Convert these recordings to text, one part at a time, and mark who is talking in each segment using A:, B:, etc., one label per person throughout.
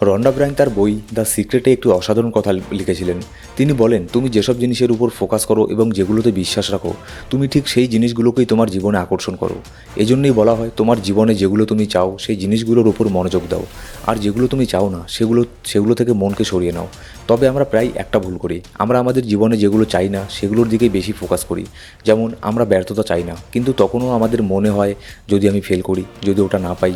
A: Ronda Brian তার বই the সিক্রেটে একটি অসাধারণ কথা লিখেছিলেন। তিনি বলেন, তুমি যেসব জিনিসের উপর ফোকাস করো এবং যেগুলোতে বিশ্বাস রাখো, তুমি ঠিক সেই জিনিসগুলোকেই তোমার জীবনে আকর্ষণ করো। এজন্যই বলা হয়, তোমার জীবনে যেগুলো তুমি চাও সেই জিনিসগুলোর উপর মনোযোগ দাও, আর যেগুলো তুমি চাও না সেগুলো থেকে মনকে সরিয়ে নাও। তবে আমরা প্রায় একটা ভুল করি, আমরা আমাদের জীবনে যেগুলো চাই না সেগুলোর দিকেই বেশি ফোকাস করি। যেমন আমরা ব্যর্থতা চাই না, কিন্তু তখনও আমাদের মনে হয় যদি আমি ফেল করি, যদি ওটা না পাই,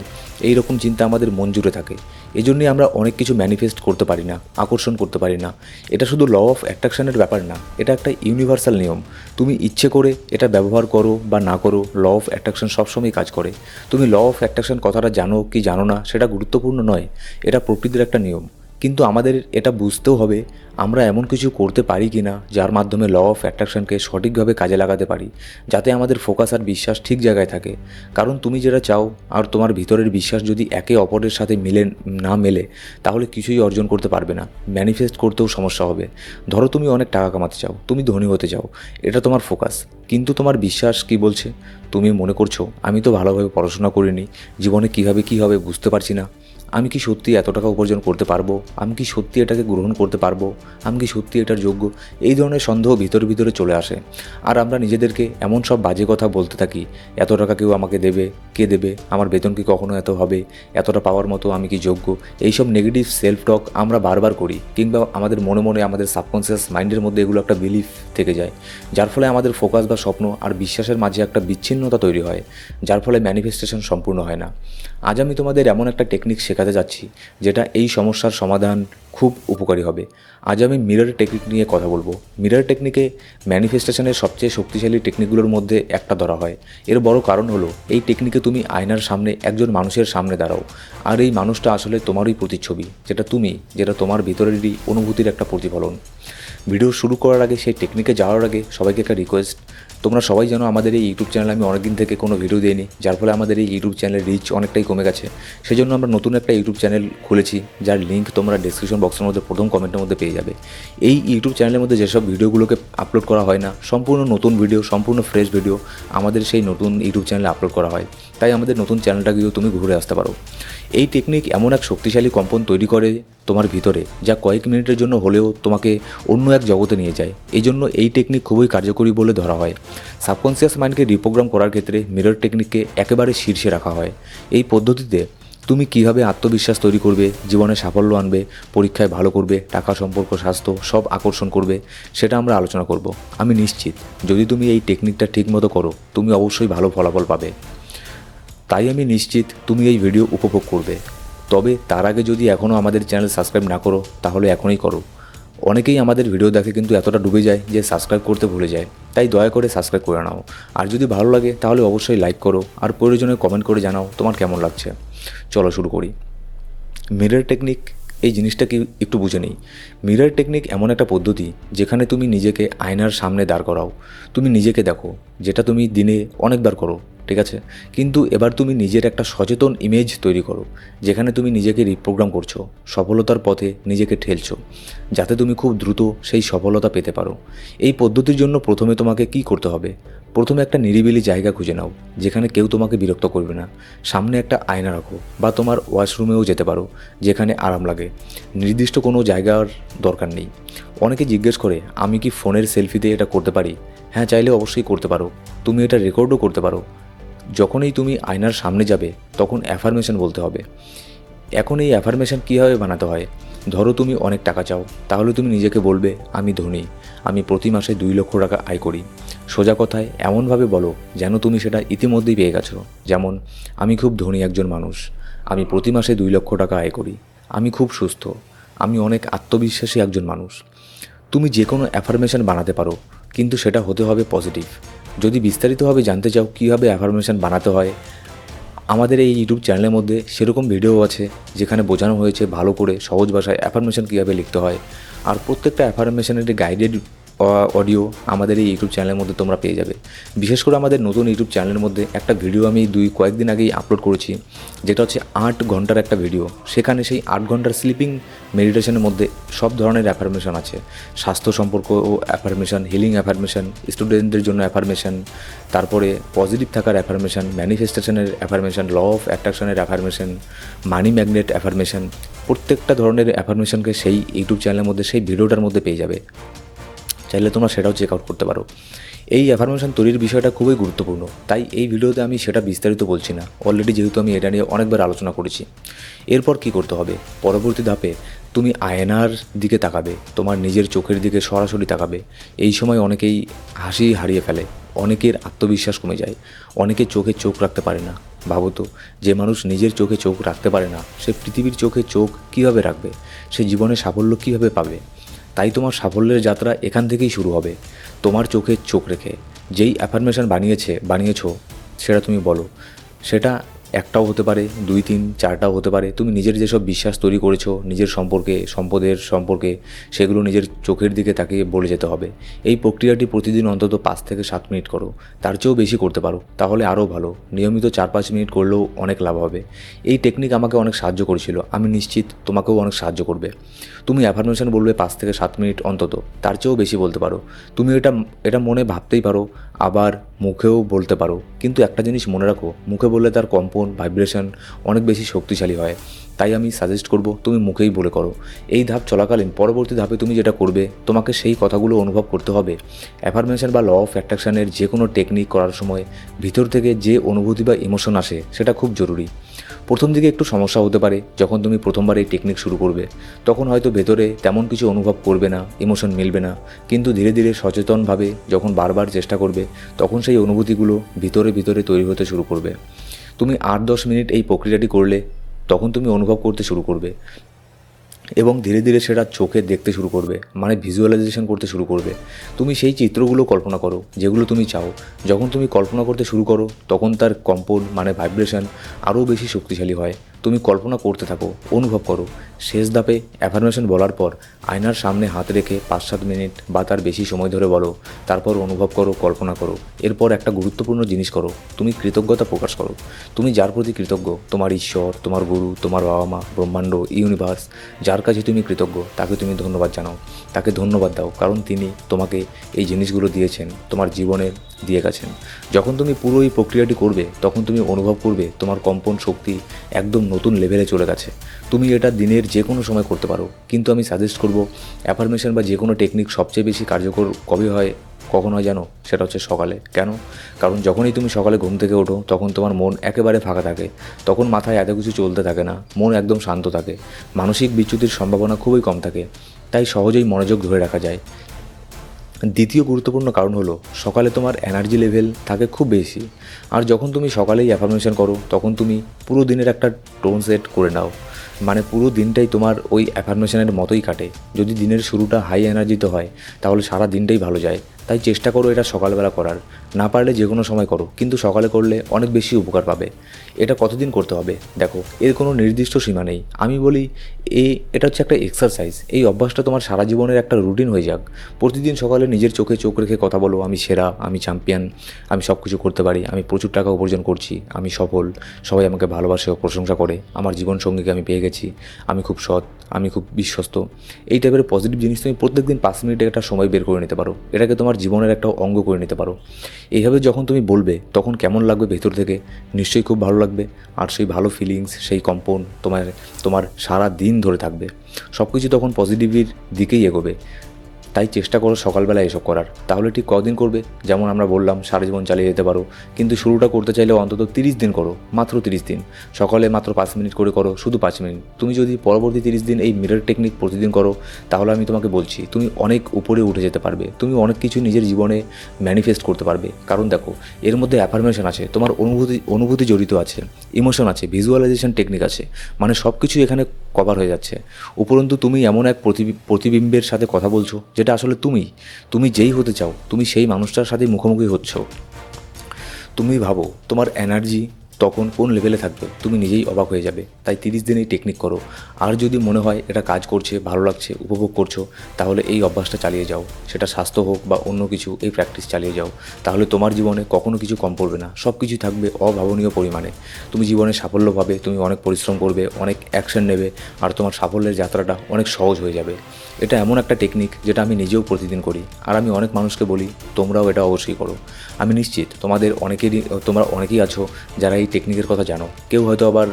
A: এই রকম চিন্তা আমাদের মন জুড়ে থাকে। এজন্যই আমরা অনেক কিছু ম্যানিফেস্ট করতে পারি না, আকর্ষণ করতে পারি না। এটা শুধু ল অফ অ্যাট্রাকশনের ব্যাপার না, এটা একটা ইউনিভার্সাল নিয়ম। তুমি ইচ্ছে করে এটা ব্যবহার করো বা না করো, ল অফ অ্যাট্রাকশন সবসময় কাজ করে। তুমি ল অফ অ্যাট্রাকশন কথাটা জানো কি জানো না সেটা গুরুত্বপূর্ণ নয়, এটা প্রকৃতির একটা নিয়ম। কিন্তু আমাদের এটা বুঝতেও হবে আমরা এমন কিছু করতে পারি কি না যার মাধ্যমে ল অফ অ্যাট্রাকশনকে সঠিকভাবে কাজে লাগাতে পারি, যাতে আমাদের ফোকাস আর বিশ্বাস ঠিক জায়গায় থাকে। কারণ তুমি যেটা চাও আর তোমার ভিতরের বিশ্বাস যদি একে অপরের সাথে না মেলে, তাহলে কিছুই অর্জন করতে পারবে না, ম্যানিফেস্ট করতেও সমস্যা হবে। ধরো তুমি অনেক টাকা কামাতে চাও, তুমি ধনী হতে চাও, এটা তোমার ফোকাস। কিন্তু তোমার বিশ্বাস কি বলছে? তুমি মনে করছো, আমি তো ভালোভাবে পড়াশোনা করিনি, জীবনে কীভাবে কী হবে বুঝতে পারছি না, আমি কি সত্যি এত টাকা উপার্জন করতে পারবো, আমি কি সত্যি এটাকে গ্রহণ করতে পারবো, আমি কি সত্যি এটার যোগ্য? এই ধরনের সন্দেহ ভিতরে ভিতরে চলে আসে। আর আমরা নিজেদেরকে এমন সব বাজে কথা বলতে থাকি, এত টাকা কেউ আমাকে দেবে, কে দেবে, আমার বেতন কি কখনো এত হবে, এতটা পাওয়ার মতো আমি কি যোগ্য? এইসব নেগেটিভ সেলফ টক আমরা বারবার করি, কিংবা আমাদের মনে মনে আমাদের সাবকনসিয়াস মাইন্ডের মধ্যে এগুলো একটা বিলিফ থেকে যায়, যার ফলে আমাদের ফোকাস বা স্বপ্ন আর বিশ্বাসের মাঝে একটা বিচ্ছিন্নতা তৈরি হয়, যার ফলে ম্যানিফেস্টেশন সম্পূর্ণ হয় না। আজ আমি তোমাদের এমন একটা টেকনিক শেখাতে যাচ্ছি যেটা এই সমস্যার সমাধান খুব উপকারী হবে। আজ আমি মিরর টেকনিক নিয়ে কথা বলবো। মিরর টেকনিকে ম্যানিফেস্টেশনের সবচেয়ে শক্তিশালী টেকনিকগুলোর মধ্যে একটা ধরা হয়। এর বড় কারণ হলো, এই টেকনিকে তুমি আয়নার সামনে একজন মানুষের সামনে দাঁড়াও, আর এই মানুষটা আসলে তোমারই প্রতিচ্ছবি, যেটা তোমার ভিতরেরই অনুভূতির একটা প্রতিফলন। ভিডিও শুরু করার আগে, সেই টেকনিকে যাওয়ার আগে সবাইকে একটা রিকোয়েস্ট, তোমরা সবাই জানো আমাদের এই ইউটিউব চ্যানেলে আমি অনেকদিন থেকে কোনো ভিডিও দিইনি, যার ফলে আমাদের এই ইউটিউব চ্যানেলের রিচ অনেকটাই কমে গেছে। সেজন্য আমরা নতুন একটা ইউটিউব চ্যানেল খুলেছি, যার লিঙ্ক তোমরা ডেসক্রিপশন বক্সের মধ্যে প্রথম কমেন্টের মধ্যে পেয়ে যাবে। এই ইউটিউব চ্যানেলের মধ্যে যেসব ভিডিওগুলোকে আপলোড করা হয় না, সম্পূর্ণ নতুন ভিডিও, সম্পূর্ণ ফ্রেশ ভিডিও আমাদের সেই নতুন ইউটিউব চ্যানেলে আপলোড করা হয়। তাই আমাদের নতুন চ্যানেলটা গিয়েও তুমি ঘুরে আসতে পারো। এই টেকনিক এমন এক শক্তিশালী কম্পন তৈরি করে তোমার ভিতরে, যা কয়েক মিনিটের জন্য হলেও তোমাকে অন্য এক জগতে নিয়ে যায়। এই জন্য এই টেকনিক খুবই কার্যকরী বলে ধরা হয়। সাবকনসিয়াস মাইন্ডকে রিপ্রোগ্রাম করার ক্ষেত্রে মিরর টেকনিককে একেবারে শীর্ষে রাখা হয়। এই পদ্ধতিতে তুমি কীভাবে আত্মবিশ্বাস তৈরি করবে, জীবনে সাফল্য আনবে, পরীক্ষায় ভালো করবে, টাকা, সম্পর্ক, স্বাস্থ্য সব আকর্ষণ করবে, সেটা আমরা আলোচনা করব। আমি নিশ্চিত যদি তুমি এই টেকনিকটা ঠিকমতো করো, তুমি অবশ্যই ভালো ফলাফল পাবে। তাই আমি নিশ্চিত তুমি এই ভিডিও উপভোগ করবে। তবে তার আগে যদি এখনও আমাদের চ্যানেল সাবস্ক্রাইব না করো, তাহলে এখনই করো। অনেকেই আমাদের ভিডিও দেখে কিন্তু এতটা ডুবে যায় যে সাবস্ক্রাইব করতে ভুলে যায়। তাই দয়া করে সাবস্ক্রাইব করে নাও। আর যদি ভালো লাগে তাহলে অবশ্যই লাইক করো, আর প্রয়োজনে কমেন্ট করে জানাও তোমার কেমন লাগছে। চলো শুরু করি। মিরর টেকনিক, এই জিনিসটাকে একটু বুঝে নিই। মিরর টেকনিক এমন একটা পদ্ধতি যেখানে তুমি নিজেকে আয়নার সামনে দাঁড় করাও। তুমি নিজেকে দেখো, যেটা তুমি দিনে অনেকবার করো, ঠিক আছে? কিন্তু এবার তুমি নিজের একটা সচেতন ইমেজ তৈরি করো, যেখানে তুমি নিজেকে রিপ্রোগ্রাম করছো, সফলতার পথে নিজেকে ঠেলছো, যাতে তুমি খুব দ্রুত সেই সফলতা পেতে পারো। এই পদ্ধতির জন্য প্রথমে তোমাকে কি করতে হবে? প্রথমে একটা নিরিবিলি জায়গা খুঁজে নাও, যেখানে কেউ তোমাকে বিরক্ত করবে না। সামনে একটা আয়না রাখো, বা তোমার ওয়াশরুমেও যেতে পারো, যেখানে আরাম লাগে। নির্দিষ্ট কোনো জায়গার দরকার নেই। অনেকে জিজ্ঞেস করে, আমি কি ফোনের সেলফিতে এটা করতে পারি? হ্যাঁ, চাইলে অবশ্যই করতে পারো। তুমি এটা রেকর্ডও করতে পারো। যখনই তুমি আয়নার সামনে যাবে, তখন অ্যাফার্মেশন বলতে হবে। এখন এই অ্যাফার্মেশন কীভাবে বানাতে হয়? ধরো তুমি অনেক টাকা চাও, তাহলে তুমি নিজেকে বলবে, আমি ধনী, আমি প্রতি মাসে 2 লক্ষ টাকা আয় করি। সোজা কথায় এমনভাবে বলো যেন তুমি সেটা ইতিমধ্যেই পেয়ে গেছো। যেমন, আমি খুব ধনী একজন মানুষ, আমি প্রতি মাসে 2 লক্ষ টাকা আয় করি, আমি খুব সুস্থ, আমি অনেক আত্মবিশ্বাসী একজন মানুষ। তুমি যে কোনো অ্যাফার্মেশন বানাতে পারো, কিন্তু সেটা হতে হবে পজিটিভ। যদি বিস্তারিতভাবে জানতে চাও কীভাবে অ্যাফার্মেশন বানাতে হয়, আমাদের এই ইউটিউব চ্যানেলের মধ্যে সেরকম ভিডিও আছে, যেখানে বোঝানো হয়েছে ভালো করে সহজ ভাষায় অ্যাফার্মেশন কীভাবে লিখতে হয়। আর প্রত্যেকটা অ্যাফার্মেশনের গাইডেড অডিও আমাদের এই ইউটিউব চ্যানেলের মধ্যে তোমরা পেয়ে যাবে। বিশেষ করে আমাদের নতুন ইউটিউব চ্যানেলের মধ্যে একটা ভিডিও আমি কয়েকদিন আগেই আপলোড করেছি, যেটা হচ্ছে 8 ঘন্টার একটা ভিডিও। সেখানে সেই 8 ঘন্টার স্লিপিং মেডিটেশনের মধ্যে সব ধরনের অ্যাফার্মেশন আছে। স্বাস্থ্য সম্পর্ক ও অ্যাফার্মেশন, হিলিং অ্যাফার্মেশন, স্টুডেন্টদের জন্য অ্যাফার্মেশন, তারপরে পজিটিভ থাকার অ্যাফার্মেশন, ম্যানিফেস্টেশনের অ্যাফার্মেশন, ল অফ অ্যাট্রাকশনের অ্যাফার্মেশন, মানি ম্যাগনেট অ্যাফার্মেশন, প্রত্যেকটা ধরনের অ্যাফার্মেশনকে সেই ইউটিউব চ্যানেলের মধ্যে, সেই ভিডিওটার মধ্যে পেয়ে যাবে। চাইলে তোমরা সেটাও চেক আউট করতে পারো। এই অ্যাফার্মেশন তৈরির বিষয়টা খুবই গুরুত্বপূর্ণ, তাই এই ভিডিওতে আমি সেটা বিস্তারিত বলছি না। অলরেডি যেহেতু আমি এটা নিয়ে অনেকবার আলোচনা করেছি। এরপর কি করতে হবে, পরবর্তী ধাপে তুমি আয়নার দিকে তাকাবে, তোমার নিজের চোখের দিকে সরাসরি তাকাবে। এই সময় অনেকেই হাসি হারিয়ে ফেলে, অনেকের আত্মবিশ্বাস কমে যায়, অনেকে চোখে চোখ রাখতে পারে না। ভাবো তো, যে মানুষ নিজের চোখে চোখ রাখতে পারে না, সে পৃথিবীর চোখে চোখ কীভাবে রাখবে? সে জীবনে সাফল্য কীভাবে পাবে? তাই তোমার সাফল্যের যাত্রা এখান থেকেই শুরু হবে, তোমার চোখে চোখ রেখে। যেই অ্যাফার্মেশন বানিয়েছো সেটা তুমি বলো। সেটা একটাও হতে পারে, 2, 3, 4টাও হতে পারে। তুমি নিজের যেসব বিশ্বাস তৈরি করেছো নিজের সম্পর্কে, সম্পদের সম্পর্কে, সেগুলো নিজের চোখের দিকে তাকিয়ে বলে যেতে হবে। এই প্রক্রিয়াটি প্রতিদিন অন্তত 5 থেকে 7 মিনিট করো। তার চেয়েও বেশি করতে পারো তাহলে আরও ভালো। নিয়মিত 4-5 মিনিট করলেও অনেক লাভ হবে। এই টেকনিক আমাকে অনেক সাহায্য করেছিল, আমি নিশ্চিত তোমাকেও অনেক সাহায্য করবে। তুমি অ্যাফার্মেশন বলবে 5 থেকে 7 মিনিট অন্তত, তার চেয়েও বেশি বলতে পারো। তুমি এটা মনে ভাবতেই পারো, আবার মুখেও বলতে পারো। কিন্তু একটা জিনিস মনে রাখো, মুখে বললে তার কম্পন, ভাইব্রেশন অনেক বেশি শক্তিশালী হয়। তাই আমি সাজেস্ট করব তুমি মুখেই বলে করো। এই ধাপ চলাকালীন পরবর্তী ধাপে তুমি যেটা করবে, তোমাকে সেই কথাগুলো অনুভব করতে হবে। অ্যাফার্মেশন বা ল অফ অ্যাট্রাকশনের যে কোনো টেকনিক করার সময় ভিতর থেকে যে অনুভূতি বা ইমোশন আসে, সেটা খুব জরুরি। প্রথম দিকে একটু সমস্যা হতে পারে, যখন তুমি প্রথমবার এই টেকনিক শুরু করবে তখন হয়তো ভেতরে তেমন কিছু অনুভব করবে না, ইমোশন মিলবে না। কিন্তু ধীরে ধীরে সচেতনভাবে যখন বারবার চেষ্টা করবে, তখন সেই অনুভূতিগুলো ভিতরে ভিতরে তৈরি হতে শুরু করবে। তুমি 8-10 মিনিট এই প্রক্রিয়াটি করলে তখন তুমি অনুভব করতে শুরু করবে এবং ধীরে ধীরে সেটা চোখে দেখতে শুরু করবে, মানে ভিজুয়ালাইজেশন করতে শুরু করবে। তুমি সেই চিত্রগুলো কল্পনা করো যেগুলো তুমি চাও। যখন তুমি কল্পনা করতে শুরু করো তখন তার কম্পন, মানে ভাইব্রেশন আরও বেশি শক্তিশালী হয়। তুমি কল্পনা করতে থাকো, অনুভব করো। শেষ ধাপে অ্যাফার্মেশন বলার পর আয়নার সামনে হাত রেখে 5-7 মিনিট বা তার বেশি সময় ধরে বলো। তারপর অনুভব করো, কল্পনা করো। এরপর একটা গুরুত্বপূর্ণ জিনিস করো, তুমি কৃতজ্ঞতা প্রকাশ করো। তুমি যার প্রতি কৃতজ্ঞ, তোমার ঈশ্বর, তোমার গুরু, তোমার বাবা মা, ব্রহ্মাণ্ড, ইউনিভার্স, যার কাছে তুমি কৃতজ্ঞ তাকে তুমি ধন্যবাদ জানাও। তাকে ধন্যবাদ দাও, কারণ তিনি তোমাকে এই জিনিসগুলো দিয়েছেন, তোমার জীবনে দিয়ে গেছেন। যখন তুমি পুরো এই প্রক্রিয়াটি করবে তখন তুমি অনুভব করবে তোমার কম্পন শক্তি একদম নতুন লেভেলে চলে গেছে। তুমি এটা দিনের যে কোনো সময় করতে পারো, কিন্তু আমি সাজেস্ট করব অ্যাফার্মেশন বা যে কোনো টেকনিক সবচেয়ে বেশি কার্যকর কখন হয় জানো? সেটা হচ্ছে সকালে। কেন? কারণ যখনই তুমি সকালে ঘুম থেকে ওঠো তখন তোমার মন একেবারে ফাঁকা থাকে, তখন মাথায় এত কিছু চলতে থাকে না, মন একদম শান্ত থাকে, মানসিক বিচ্যুতির সম্ভাবনা খুবই কম থাকে, তাই সহজেই মনোযোগ ধরে রাখা যায়। দ্বিতীয় গুরুত্বপূর্ণ কারণ হলো সকালে তোমার এনার্জি লেভেল থাকে খুব বেশি। আর যখন তুমি সকালেই অ্যাফার্মেশন করো তখন তুমি পুরো দিনের একটা টোন সেট করে নাও, মানে পুরো দিনটাই তোমার ওই অ্যাফার্মেশনের মতোই কাটে। যদি দিনের শুরুটা হাই এনার্জিতে হয় তাহলে সারা দিনটাই ভালো যায়। তাই চেষ্টা করো এটা সকালবেলা করার, না পারলে যে কোনো সময় করো, কিন্তু সকালে করলে অনেক বেশি উপকার পাবে। এটা কতদিন করতে হবে দেখো, এর কোনো নির্দিষ্ট সীমা নেই। আমি বলি এটা হচ্ছে একটা এক্সারসাইজ। এই অভ্যাসটা তোমার সারা জীবনের একটা রুটিন হয়ে যাক। প্রতিদিন সকালে নিজের চোখে চোখ রেখে কথা বলো, আমি সেরা, আমি চ্যাম্পিয়ন, আমি সব কিছু করতে পারি, আমি প্রচুর টাকা উপার্জন করছি, আমি সফল, সবাই আমাকে ভালোবাসে ও প্রশংসা করে, আমার জীবনসঙ্গীকে আমি পেয়ে গেছি, আমি খুব সৎ, আমি খুব বিশ্বস্ত। এই টাইপের পজিটিভ জিনিস তুমি প্রত্যেকদিন 5 মিনিটে একটা সময় বের করে নিতে পারো, এটাকে তোমার জীবনের একটা অঙ্গ করে নিতে পারো। এইভাবে যখন তুমি বলবে তখন কেমন লাগবে ভেতর থেকে? নিশ্চয়ই খুব ভালো লাগবে। আর সেই ভালো ফিলিংস, সেই কম্পন তোমার সারা দিন ধরে থাকবে। সব কিছু তখন পজিটিভের দিকেই এগোবে। তাই চেষ্টা করো সকালবেলা এসব করার। তাহলে ঠিক কদিন করবে? যেমন আমরা বললাম সারা জীবন চালিয়ে যেতে পারো, কিন্তু শুরুটা করতে চাইলে অন্তত 30 দিন করো, মাত্র 30 দিন। সকালে মাত্র 5 মিনিট করে করো, শুধু 5 মিনিট। তুমি যদি পরবর্তী 30 দিন এই মিরর টেকনিক প্রতিদিন করো তাহলে আমি তোমাকে বলছি তুমি অনেক উপরে উঠে যেতে পারবে। তুমি অনেক কিছু নিজের জীবনে ম্যানিফেস্ট করতে পারবে। কারণ দেখো, এর মধ্যে অ্যাফার্মেশন আছে, তোমার অনুভূতি জড়িত আছে, ইমোশন আছে, ভিজুয়ালাইজেশন টেকনিক আছে, মানে সব কিছু এখানে কভার হয়ে যাচ্ছে। উপরন্তু তুমি এমন এক প্রতিবিম্বের সাথে কথা বলছো যেটা আসলে তুমি যেই হতে চাও তুমি সেই মানুষটার সাথে মুখোমুখি হচ্ছ। তুমি ভাবো তোমার এনার্জি তখন কোন লেভেলে থাকবে তুমি নিজেই অবাক হয়ে যাবে। তাই 30 দিন এই টেকনিক করো। আর যদি মনে হয় এটা কাজ করছে, ভালো লাগছে, উপভোগ করছো, তাহলে এই অভ্যাসটা চালিয়ে যাও। সেটা স্বাস্থ্য হোক বা অন্য কিছু, এই প্র্যাকটিস চালিয়ে যাও। তাহলে তোমার জীবনে কখনো কিছু কম পড়বে না, সব কিছুই থাকবে অভাবনীয় পরিমাণে। তুমি জীবনে সাফল্য পাবে, তুমি অনেক পরিশ্রম করবে, অনেক অ্যাকশন নেবে, আর তোমার সাফল্যের যাত্রাটা অনেক সহজ হয়ে যাবে। এটা এমন একটা টেকনিক যেটা আমি নিজেও প্রতিদিন করি, আর আমি অনেক মানুষকে বলি তোমরাও এটা অবশ্যই করো। আমি নিশ্চিত তোমরা অনেকেই আছো যারা এই টেকনিকের কথা জানো। কেউ হয়তো আবার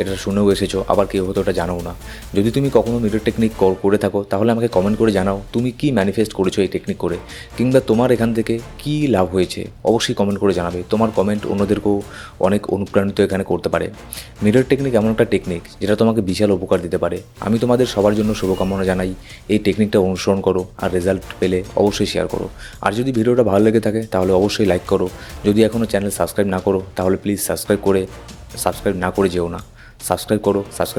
A: এটা শুনেও এসেছো, আবার কেউ হয়তো এটা জানোও না। যদি তুমি কখনো মিরর টেকনিক করে থাকো, তাহলে আমাকে কমেন্ট করে জানাও তুমি কি ম্যানিফেস্ট করেছো এই টেকনিক করে, কিংবা তোমার এখান থেকে কি লাভ হয়েছে। অবশ্যই কমেন্ট করে জানাবে। তোমার কমেন্ট অন্যদেরকেও অনেক অনুপ্রাণিত এখানে করতে পারে। মিরর টেকনিক এমন একটা টেকনিক যেটা তোমাকে বিশাল উপকার দিতে পারে। আমি তোমাদের সবার জন্য শুভকামনা জানাই। এই টেকনিকটা অনুসরণ করো, আর রেজাল্ট পেলে অবশ্যই শেয়ার করো। আর যদি ভিডিওটা ভালো লেগে থাকে তাহলে অবশ্যই লাইক করো। যদি এখনও চ্যানেল সাবস্ক্রাইব না করো তাহলে প্লিজ সাবস্ক্রাইব না করে যেও না। সাবস্ক্রাইব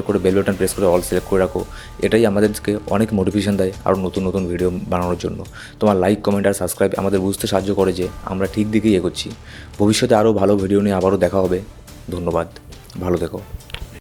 A: করে বেল বাটন প্রেস করে অল সিলেক্ট করে রাখো। এটাই আমাদেরকে অনেক মোটিভেশন দেয় আরও নতুন নতুন ভিডিও বানানোর জন্য। তোমার লাইক, কমেন্ট আর সাবস্ক্রাইব আমাদের বুঝতে সাহায্য করে যে আমরা ঠিক দিকেই এগোচ্ছি। ভবিষ্যতে আরও ভালো ভিডিও নিয়ে আবারও দেখা হবে। ধন্যবাদ, ভালো থেকো।